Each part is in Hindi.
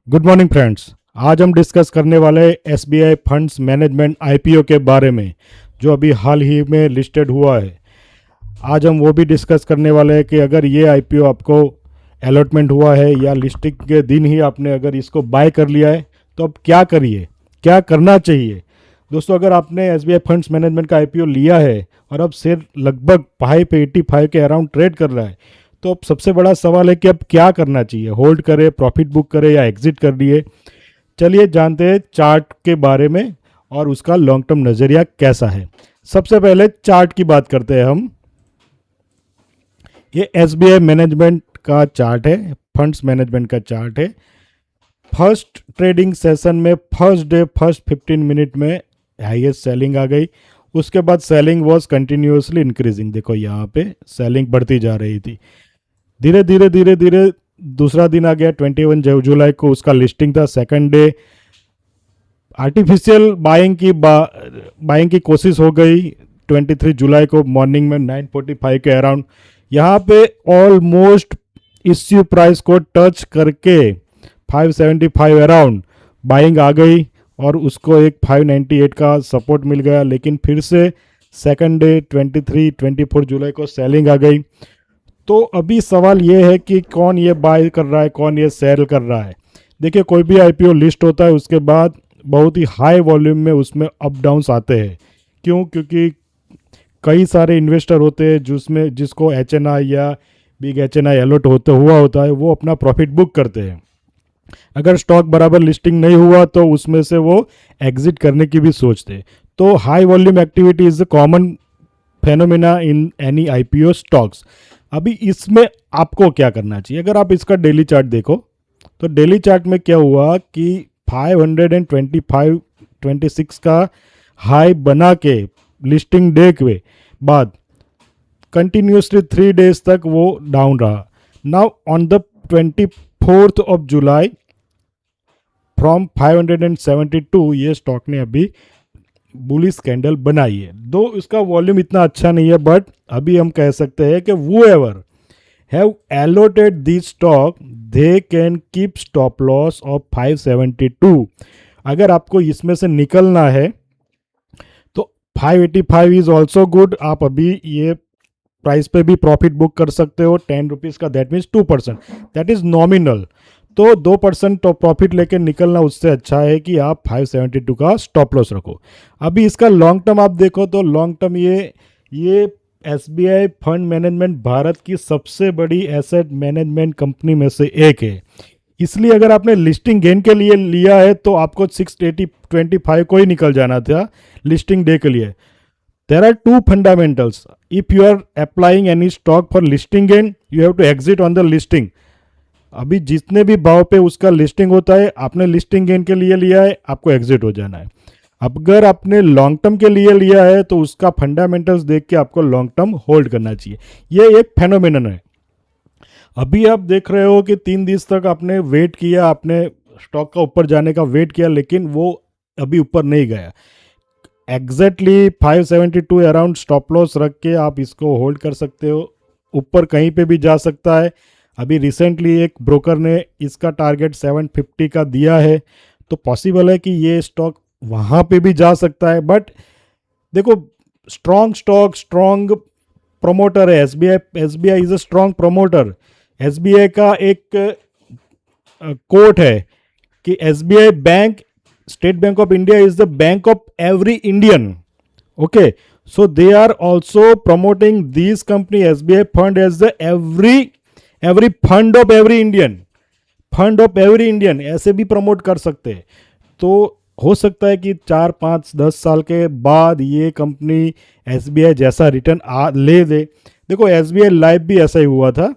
Good morning friends. आज हम डिस्कस करने वाले एसबीआई फंड्स मैनेजमेंट आईपीओ के बारे में, जो अभी हाल ही में लिस्टेड हुआ है। आज हम वो भी डिस्कस करने वाले हैं कि अगर ये आईपीओ आपको अलॉटमेंट हुआ है या लिस्टिंग के दिन ही आपने अगर इसको बाय कर लिया है तो अब क्या करिए, क्या करना चाहिए। दोस्तों, अगर आपने एसबीआई फंड्स मैनेजमेंट का आईपीओ लिया है और अब शेयर लगभग 585 के अराउंड ट्रेड कर रहा है, तो अब सबसे बड़ा सवाल है कि अब क्या करना चाहिए। होल्ड करें, प्रॉफिट बुक करें या एग्जिट कर दिए। चलिए जानते हैं चार्ट के बारे में और उसका लॉन्ग टर्म नज़रिया कैसा है। सबसे पहले चार्ट की बात करते हैं हम। ये एसबीआई मैनेजमेंट का चार्ट है, फंड्स मैनेजमेंट का चार्ट है। फर्स्ट ट्रेडिंग सेशन में फर्स्ट डे फर्स्ट 15 मिनट में हाईएस्ट सेलिंग आ गई। उसके बाद सेलिंग वाज कंटिन्यूसली इंक्रीजिंग। देखो यहाँ पे सेलिंग बढ़ती जा रही थी। धीरे धीरे धीरे धीरे दूसरा दिन आ गया, 21 जुलाई को उसका लिस्टिंग था। सेकंड डे आर्टिफिशियल बाइंग की कोशिश हो गई। 23 जुलाई को मॉर्निंग में 9:45 के अराउंड यहाँ पे ऑलमोस्ट इश्यू प्राइस को टच करके 575 अराउंड बाइंग आ गई और उसको एक 598 का सपोर्ट मिल गया। लेकिन फिर से सेकंड डे 24 जुलाई को सेलिंग आ गई। तो अभी सवाल ये है कि कौन ये बाय कर रहा है, कौन ये सेल कर रहा है। देखिए, कोई भी आईपीओ लिस्ट होता है उसके बाद बहुत ही हाई वॉल्यूम में उसमें अप डाउन्स आते हैं। क्यों? क्योंकि कई सारे इन्वेस्टर होते हैं जिसको एचएनआई या बिग एचएनआई अलॉट होता है, वो अपना प्रॉफिट बुक करते हैं। अगर स्टॉक बराबर लिस्टिंग नहीं हुआ तो उसमें से वो एग्जिट करने की भी सोचते। तो high volume activity is the common phenomena in any IPO stocks. अभी इसमें आपको क्या करना चाहिए? अगर आप इसका डेली चार्ट देखो तो डेली चार्ट में क्या हुआ कि 526 का हाई बना के लिस्टिंग डे के बाद कंटिन्यूसली 3 डेज तक वो डाउन रहा। Now on the 24th of July from 572 ये स्टॉक ने अभी बुलिश कैंडल बनाई है। दो इसका वॉल्यूम इतना अच्छा नहीं है, बट अभी हम कह सकते हैं कि whoever have allotted this stock they can keep stop loss of 572। अगर आपको इसमें से निकलना है तो 585 इज ऑल्सो गुड। आप अभी ये प्राइस पे भी प्रॉफिट बुक कर सकते हो 10 रुपीज़ का। That means 2%, that is nominal. तो 2% तो प्रॉफिट लेके निकलना उससे अच्छा है कि आप 572 का स्टॉप लॉस रखो। अभी इसका लॉन्ग टर्म आप देखो तो लॉन्ग टर्म ये एसबीआई फंड मैनेजमेंट भारत की सबसे बड़ी एसेट मैनेजमेंट कंपनी में से एक है। इसलिए अगर आपने लिस्टिंग गेन के लिए लिया है तो आपको 625 को ही निकल जाना था लिस्टिंग डे के लिए। There are two fundamentals. If you are applying any stock for listing gain, you have to exit on the listing. अभी जितने भी भाव पे उसका लिस्टिंग होता है, आपने लिस्टिंग गेन के लिए लिया है, आपको एग्जिट हो जाना है। अगर आपने लॉन्ग टर्म के लिए लिया है तो उसका फंडामेंटल्स देख के आपको लॉन्ग टर्म होल्ड करना चाहिए। ये एक फेनोमेनन है। अभी आप देख रहे हो कि 3 दिन तक आपने वेट किया, आपने स्टॉक का ऊपर जाने का वेट किया, लेकिन वो अभी ऊपर नहीं गया। एग्जैक्टली 572 अराउंड स्टॉप लॉस रख के आप इसको होल्ड कर सकते हो। ऊपर कहीं पे भी जा सकता है। अभी रिसेंटली एक ब्रोकर ने इसका टारगेट 750 का दिया है, तो पॉसिबल है कि ये स्टॉक वहाँ पे भी जा सकता है। बट देखो, स्ट्रॉन्ग स्टॉक, स्ट्रॉन्ग प्रमोटर है SBI. SBI is a strong promoter. SBI का एक कोट है कि SBI bank, State Bank of India is the bank of every Indian. Okay, so they are also promoting this company SBI fund as the every fund of every Indian, fund of every Indian ऐसे भी प्रमोट कर सकते हैं। तो हो सकता है कि 4, 5, 10 साल के बाद ये कंपनी SBI जैसा रिटर्न ले दे। देखो, SBI लाइफ भी ऐसा ही हुआ था।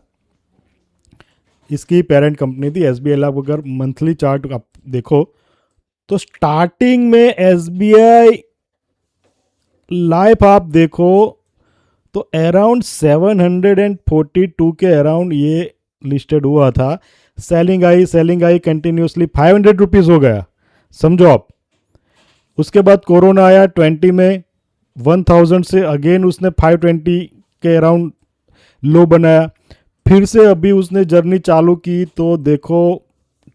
इसकी पेरेंट कंपनी थी SBI लाइफ। अगर मंथली चार्ट आप देखो तो स्टार्टिंग में एसबीआई लाइफ आप देखो तो अराउंड 742 के अराउंड ये लिस्टेड हुआ था। सेलिंग आई कंटिन्यूसली 500 रुपीज़ हो गया, समझो आप। उसके बाद कोरोना आया 20 में, 1000 से अगेन उसने 520 के अराउंड लो बनाया। फिर से अभी उसने जर्नी चालू की तो देखो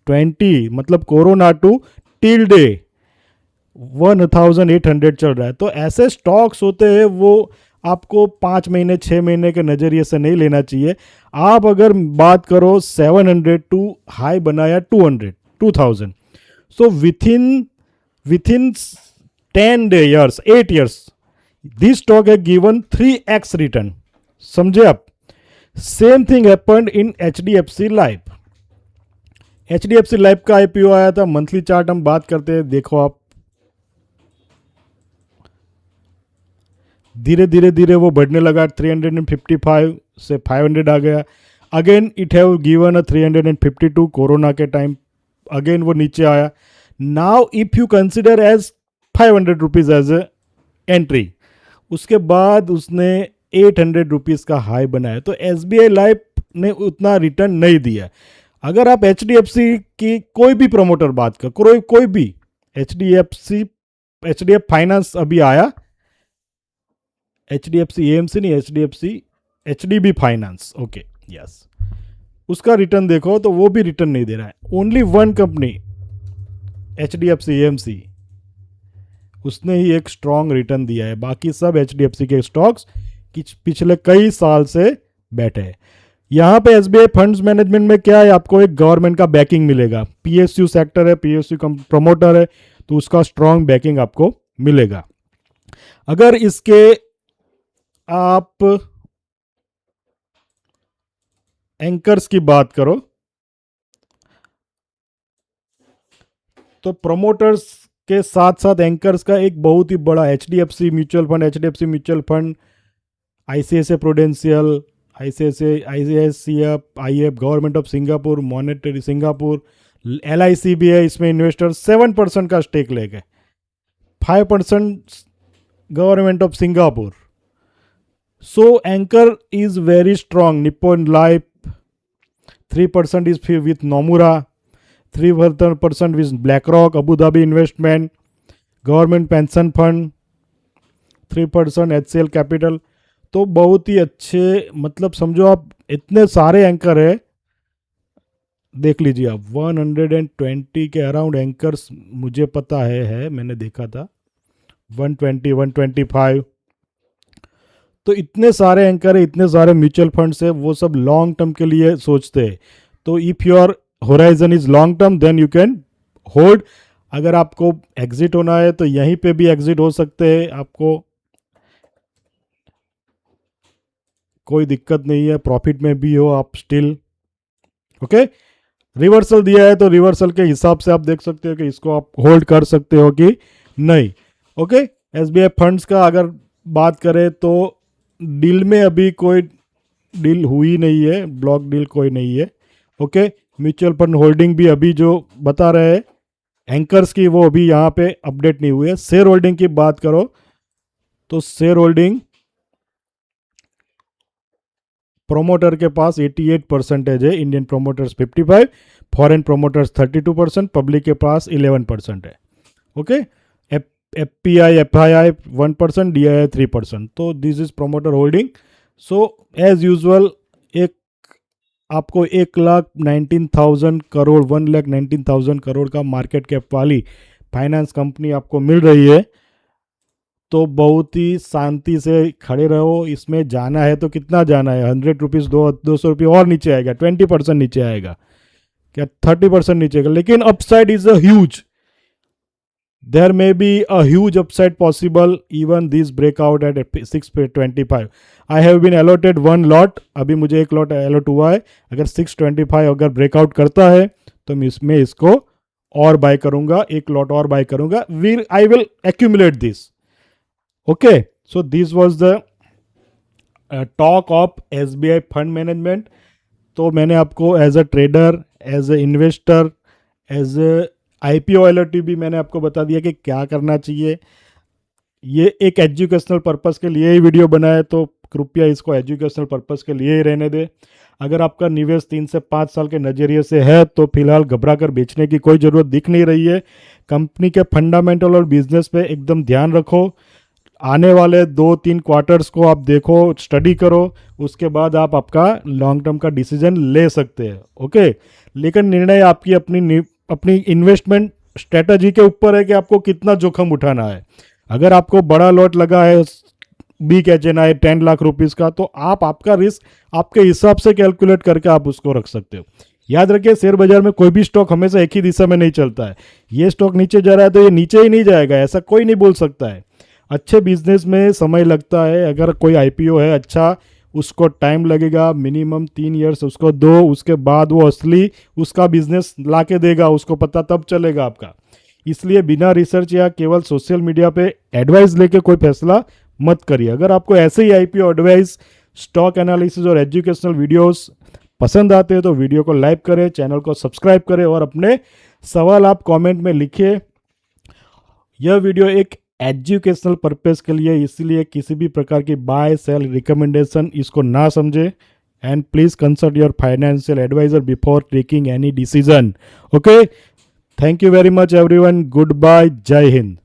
20 मतलब कोरोना टू टिल डे 1800 चल रहा है। तो ऐसे स्टॉक्स होते हैं वो आपको 5 महीने 6 महीने के नज़रिए से नहीं लेना चाहिए। आप अगर बात करो 700 टू हाई बनाया 2000, so within 10 years 8 years this stock है गिवन 3x रिटर्न। समझे आप? Same thing happened in HDFC life. HDFC life का IPO आया था। मंथली चार्ट हम बात करते हैं, देखो आप धीरे धीरे धीरे वो बढ़ने लगा। 355 से 500 आ गया। Again it have given a 352 corona के टाइम, अगेन वो नीचे आया। Now if you consider as 500 rupees as a entry, उसके बाद उसने 800 रुपीज़ का हाई बनाया। तो SBI लाइफ ने उतना रिटर्न नहीं दिया। अगर आप HDFC की कोई भी प्रमोटर बात कर, कोई भी HDF फाइनेंस अभी आया, HDFC AMC नहीं, HDB फाइनेंस, ओके यस, उसका रिटर्न देखो तो वो भी रिटर्न नहीं दे रहा है। Only one company HDFC AMC, उसने ही एक स्ट्रॉन्ग रिटर्न दिया है। बाकी सब HDFC के स्टॉक्स पिछले कई साल से बैठे हैं। यहाँ पे SBI फंड्स मैनेजमेंट में क्या है, आपको एक गवर्नमेंट का बैकिंग मिलेगा। PSU सेक्टर है, PSU प्रमोटर है, तो उसका स्ट्रॉन्ग बैकिंग आपको मिलेगा। अगर इसके आप एंकर्स की बात करो तो प्रमोटर्स के साथ साथ एंकर्स का एक बहुत ही बड़ा HDFC mutual fund, ICICI prudential, ICICI IF, government of Singapore, monetary Singapore, LIC भी है। इसमें इन्वेस्टर 7% का स्टेक ले गए, 5% government of Singapore. So anchor is very strong. Nippon life 3% is with Nomura, 3% with black rock, Abu Dhabi investment, government pension fund 3%, HCL capital. तो बहुत ही अच्छे, मतलब समझो आप इतने सारे एंकर है, देख लीजिए आप 120 के अराउंड एंकर्स मुझे पता है मैंने देखा था 120 125। तो इतने सारे एंकर है, इतने सारे म्यूचुअल फंड्स है, वो सब लॉन्ग टर्म के लिए सोचते हैं। तो if your horizon is long term then you can hold. अगर आपको एग्जिट होना है तो यहीं पे भी एग्जिट हो सकते हैं, आपको कोई दिक्कत नहीं है, प्रॉफिट में भी हो आप स्टिल। ओके, रिवर्सल दिया है तो रिवर्सल के हिसाब से आप देख सकते हो कि इसको आप होल्ड कर सकते हो कि नहीं। ओके, SBI फंड्स का अगर बात करें तो डील में अभी कोई डील हुई नहीं है, ब्लॉक डील कोई नहीं है। ओके, म्यूचुअल फंड होल्डिंग भी अभी जो बता रहे हैं एंकर्स की, वो अभी यहाँ पे अपडेट नहीं हुई है। शेयर होल्डिंग की बात करो तो शेयर होल्डिंग प्रोमोटर के पास 88% है, Indian promoters 55, foreign promoters 32%, public के पास 11% है। Okay, FPI FII 1%, DII 3%। तो this is promoter holding. So as usual एक आपको 1,19,000 करोड़ 1,19,000 करोड़ का मार्केट कैप वाली फाइनेंस कंपनी आपको मिल रही है। तो बहुत ही शांति से खड़े रहो। इसमें जाना है तो कितना जाना है, 100 रुपीज़ 200 रुपये और नीचे आएगा, 20% नीचे आएगा क्या, 30% नीचे आएगा, लेकिन upside is a huge. There may be a huge upside possible even this breakout at 625। I have been allotted 1 lot, अभी मुझे 1 लॉट अलॉट हुआ है। अगर 625 अगर ब्रेकआउट करता है तो मैं इसको और बाय करूंगा, 1 लॉट और बाय करूंगा। I will accumulate this. Okay, so this was the talk of SBI fund management. तो मैंने आपको as a trader, as a investor, as a IPO alert भी मैंने आपको बता दिया कि क्या करना चाहिए। ये एक एजुकेशनल पर्पस के लिए ही वीडियो बनाया, तो कृपया इसको एजुकेशनल पर्पस के लिए ही रहने दें। अगर आपका निवेश 3 से 5 साल के नज़रिए से है तो फिलहाल घबरा कर बेचने की कोई ज़रूरत दिख नहीं रही है। कंपनी के फंडामेंटल और बिजनेस पे एकदम ध्यान रखो। आने वाले 2-3 क्वार्टर्स को आप देखो, स्टडी करो, उसके बाद आप आपका लॉन्ग टर्म का डिसीजन ले सकते हैं। ओके, लेकिन निर्णय आपकी अपनी इन्वेस्टमेंट स्ट्रेटजी के ऊपर है कि आपको कितना जोखिम उठाना है। अगर आपको बड़ा लॉट लगा है, बिग एचएनआई है 10 लाख रुपीस का, तो आप आपका रिस्क आपके हिसाब से कैलकुलेट करके आप उसको रख सकते हो। याद रखिए, शेयर बाजार में कोई भी स्टॉक हमेशा एक ही दिशा में नहीं चलता है। ये स्टॉक नीचे जा रहा है तो ये नीचे ही नहीं जाएगा, ऐसा कोई नहीं बोल सकता है। अच्छे बिजनेस में समय लगता है। अगर कोई आईपीओ है अच्छा, उसको टाइम लगेगा, मिनिमम 3 ईयर्स उसको दो, उसके बाद वो असली उसका बिजनेस ला के देगा, उसको पता तब चलेगा आपका। इसलिए बिना रिसर्च या केवल सोशल मीडिया पे एडवाइस लेके कोई फैसला मत करिए। अगर आपको ऐसे ही आईपीओ एडवाइस, स्टॉक एनालिसिस और एजुकेशनल वीडियोस पसंद आते हैं तो वीडियो को लाइक करें, चैनल को सब्सक्राइब करें और अपने सवाल आप कमेंट में लिखिए। यह वीडियो एक एजुकेशनल पर्पस के लिए, इसलिए किसी भी प्रकार की बाय सेल रिकमेंडेशन इसको ना समझे। And please consult your financial advisor before taking any decision. Okay, thank you very much everyone, good bye, जय हिंद।